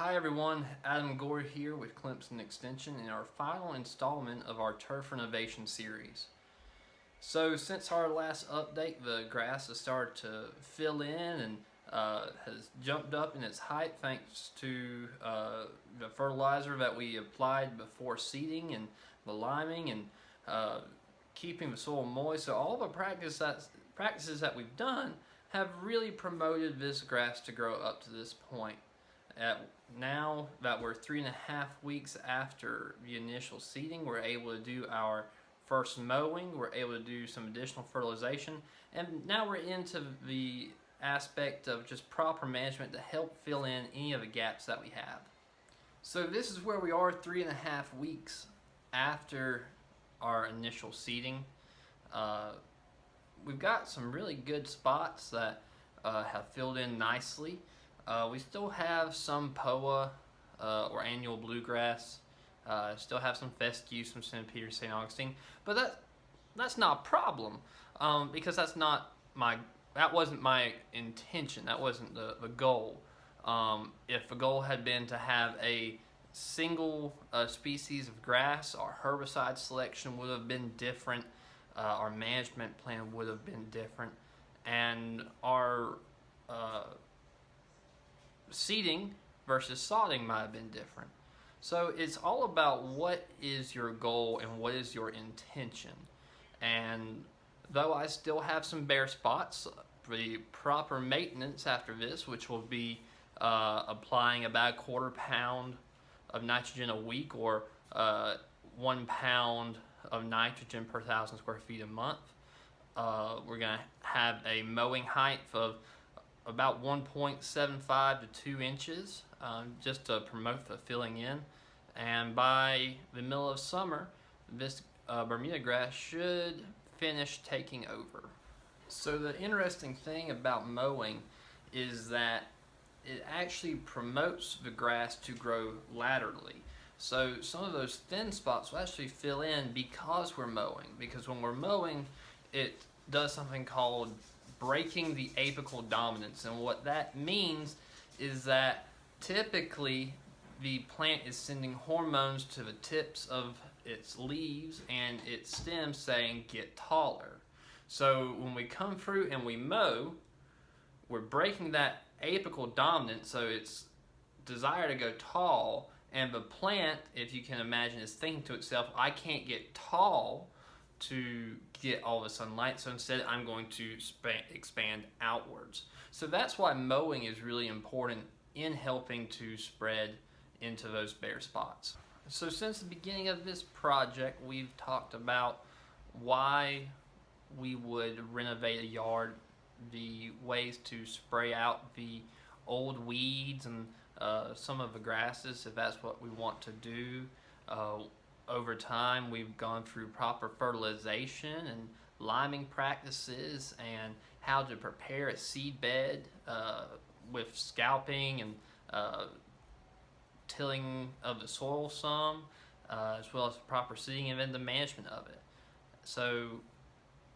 Hi everyone, Adam Gore here with Clemson Extension in our final installment of our Turf Renovation series. So since our last update, the grass has started to fill in and has jumped up in its height thanks to the fertilizer that we applied before seeding and the liming and keeping the soil moist. So all the practices that we've done have really promoted this grass to grow up to this point. Now that we're 3.5 weeks after the initial seeding, we're able to do our first mowing, we're able to do some additional fertilization, and now we're into the aspect of just proper management to help fill in any of the gaps that we have. So this is where we are 3.5 weeks after our initial seeding. We've got some really good spots that have filled in nicely. We still have some POA or annual bluegrass. Still have some fescue, some St. Peter, St. Augustine, but that's not a problem because that wasn't my intention. That wasn't the goal. If the goal had been to have a single species of grass, our herbicide selection would have been different. Our management plan would have been different, and our seeding versus sodding might have been different. So it's all about what is your goal and what is your intention. And though I still have some bare spots, the proper maintenance after this, which will be applying about 1/4 pound of nitrogen a week or 1 pound of nitrogen per 1,000 square feet a month. We're going to have a mowing height of about 1.75 to 2 inches just to promote the filling in. And by the middle of summer, this Bermuda grass should finish taking over. So the interesting thing about mowing is that it actually promotes the grass to grow laterally. So some of those thin spots will actually fill in because we're mowing. Because when we're mowing, it does something called breaking the apical dominance, and what that means is that typically the plant is sending hormones to the tips of its leaves and its stems saying get taller. So when we come through and we mow, we're breaking that apical dominance, so its desire to go tall, and the plant, if you can imagine, is thinking to itself, I can't get tall to get all the sunlight, so instead I'm going to expand outwards. So that's why mowing is really important in helping to spread into those bare spots. So since the beginning of this project, we've talked about why we would renovate a yard, the ways to spray out the old weeds and some of the grasses if that's what we want to do. Over time, we've gone through proper fertilization and liming practices and how to prepare a seed bed with scalping and tilling of the soil some, as well as proper seeding and then the management of it. So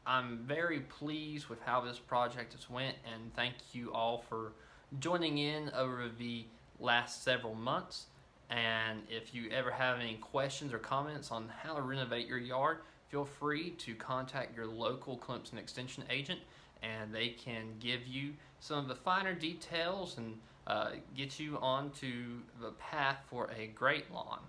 I'm very pleased with how this project has went, and thank you all for joining in over the last several months. And if you ever have any questions or comments on how to renovate your yard, feel free to contact your local Clemson Extension Agent, and they can give you some of the finer details and get you onto the path for a great lawn.